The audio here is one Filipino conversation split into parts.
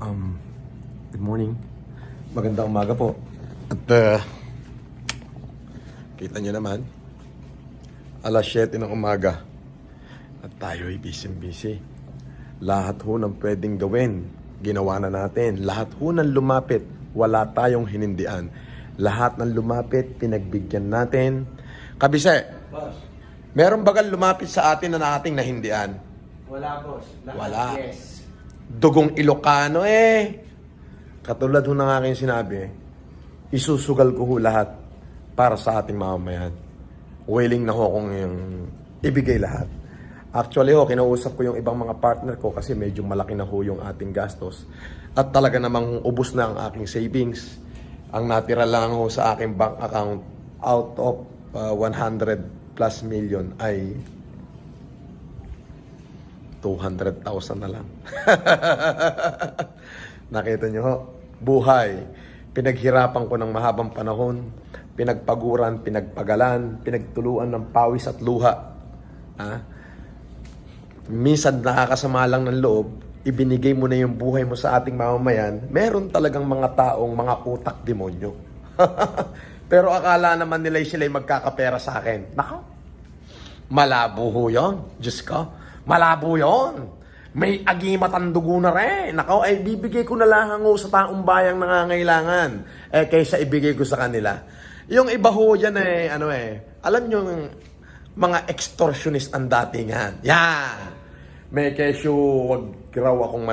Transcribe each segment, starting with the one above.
Um, Good morning. Magandang umaga po. At kita nyo naman, alas 7 ng umaga. At tayo ay busy-busy. Lahat ho ng pwedeng gawin, ginawa na natin. Lahat ho ng lumapit, wala tayong hinindian. Lahat ng lumapit, pinagbigyan natin. Kabise, Boss, meron bagal lumapit sa atin na nating nahindian? wala boss. Lahat Wala. yes. Dugong Ilocano katulad ho ng aking sinabi, isusugal ko ho lahat para sa ating mamamayan. Willing na ho akong yung ibigay lahat. Actually ho, kinausap ko yung ibang mga partner ko kasi medyo malaki na ho yung ating gastos. At talaga namang ubos na ang aking savings. Ang natira lang ho sa aking bank account out of 100 plus million ay 200,000 na lang. Nakita nyo ho, buhay. Pinaghirapan ko ng mahabang panahon, pinagpaguran, pinagpagalan, pinagtuluan ng pawis at luha. Minsan nakakasama lang ng loob, ibinigay mo na yung buhay mo sa ating mamamayan, meron talagang mga taong mga utak demonyo. Pero akala naman nila sila'y magkakapera sa akin. Nako, malabo ho yun. Diyos ko, malabo yun. May agimat ang dugo na rin. Nako, ay bibigay ko na lang ho sa taong bayang nangangailangan. Kaysa ibigay ko sa kanila. Yung iba ho yan alam nyo yung mga extortionist ang datingan. Yan. May kesyo, wag raw akong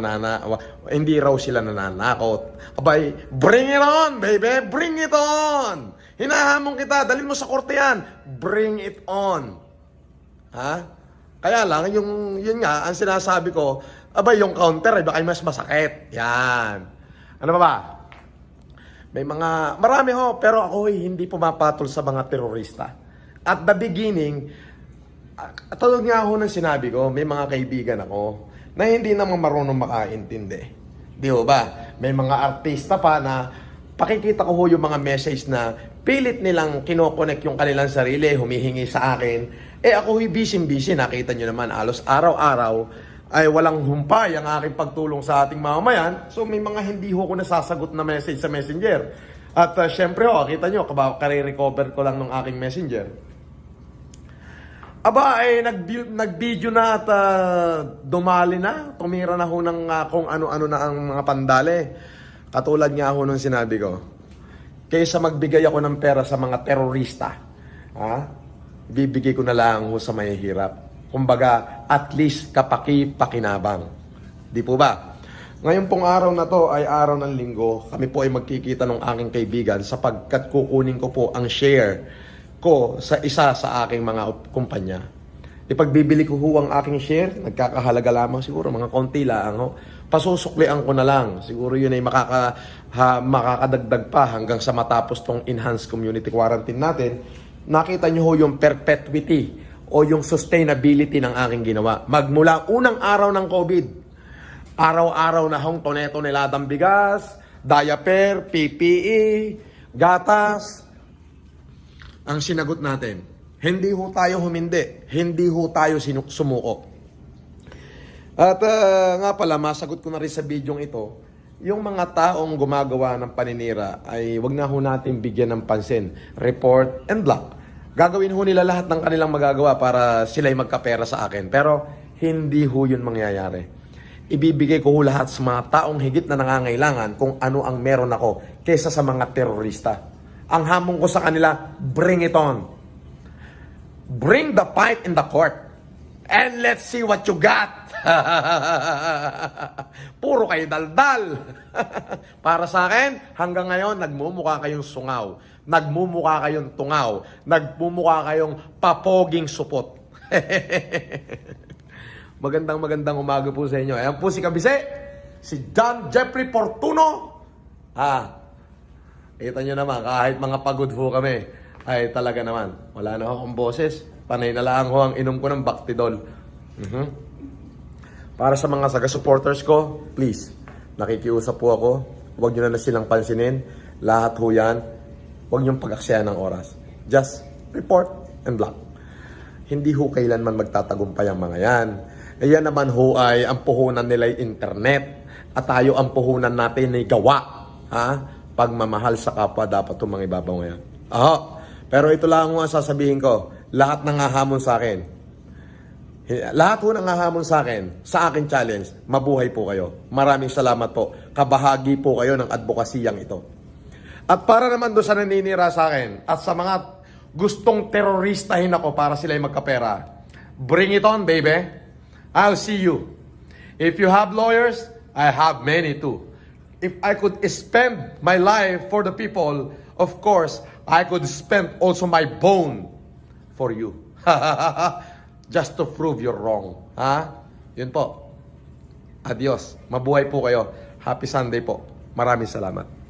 hindi raw sila nananakot. Abay, bring it on, baby! Bring it on! Hinahamon kita, dalhin mo sa korte yan. Bring it on. Ha? Kaya lang, yun nga, ang sinasabi ko, abay, yung counter, baka mas masakit. Yan. Ano ba? May marami ho, pero ako hindi pumapatol sa mga terorista. At the beginning, tulad nga ho ng sinabi ko, may mga kaibigan ako na hindi naman marunong makaintindi. Di ho ba? May mga artista pa na pakikita ko ho yung mga message na pilit nilang kinokonek yung kanilang sarili, humihingi sa akin. Ako busy-busy, nakita nyo naman, alos araw-araw ay walang humpay ang aking pagtulong sa ating mamamayan. So may mga hindi ho ko nasasagot na message sa messenger. At syempre ho, kita nyo, kare-recover ko lang ng aking messenger. Aba, nag-video na at dumali na. Tumira na ho ng kung ano-ano na ang mga pandale. Katulad nga ho nung sinabi ko, kaysa magbigay ako ng pera sa mga terorista, bibigay ko na lang ho sa mahihirap. Kumbaga, at least kapaki-pakinabang. Di po ba? Ngayon pong araw na to ay araw ng linggo. Kami po ay magkikita ng aking kaibigan sapagkat kukunin ko po ang share ko sa isa sa aking mga kumpanya. Ipagbibili ko ho ang aking share, nagkakahalaga lamang siguro, mga konti lang ho. Pasusuklian ko na lang. Siguro yun ay makakadagdag pa hanggang sa matapos tong enhanced community quarantine natin. Nakita nyo ho yung perpetuity o yung sustainability ng aking ginawa. Magmula unang araw ng COVID, araw-araw na hong tone-toneladang bigas, diaper, PPE, gatas. Ang sinagot natin, hindi ho tayo humindi, hindi ho tayo sumuko. At nga pala, masagot ko na rin sa bidyong ito, yung mga taong gumagawa ng paninira ay wag na ho natin bigyan ng pansin. Report and block. Gagawin ho nila lahat ng kanilang magagawa para sila'y magkapera sa akin. Pero hindi ho yun mangyayari. Ibibigay ko ho lahat sa mga taong higit na nangangailangan kung ano ang meron ako kaysa sa mga terorista. Ang hamon ko sa kanila, bring it on. Bring the fight in the court. And let's see what you got. Puro kayo daldal. Para sa akin, hanggang ngayon, nagmumukha kayong sungaw. Nagmumukha kayong tungaw. Nagmumukha kayong papoging supot. Magandang umaga po sa inyo. Ayan po si Kabise, si John Jeffrey Fortuno. Kita nyo naman, kahit mga pagod ho kami, ay talaga naman, wala na akong boses. Panay na lang ho ang inom ko ng Bactidol. Para sa mga saga-supporters ko, please, nakikiusap po ako. Huwag nyo na silang pansinin. Lahat ho yan. Huwag nyo pag-aksaya ng oras. Just report and block. Hindi ho kailanman magtatagumpay ang mga yan. Ayan naman ho ay ang puhunan nila ay internet. At tayo ang puhunan natin ay gawa. Ha? Pagmamahal sa kapwa dapat itong mga ibabaw ngayon. Pero ito lang ang sasabihin ko. Lahat nang hahamon sa akin. Lahat ho nang hahamon sa akin, sa akin challenge, mabuhay po kayo. Maraming salamat po. Kabahagi po kayo ng advokasiyang ito. At para naman doon sa naninira sa akin, at sa mga gustong teroristahin ako para sila ay magkapera, bring it on, baby. I'll see you. If you have lawyers, I have many too. If I could spend my life for the people, of course, I could spend also my bone for you. Just to prove you're wrong. Yun po. Adios. Mabuhay po kayo. Happy Sunday po. Maraming salamat.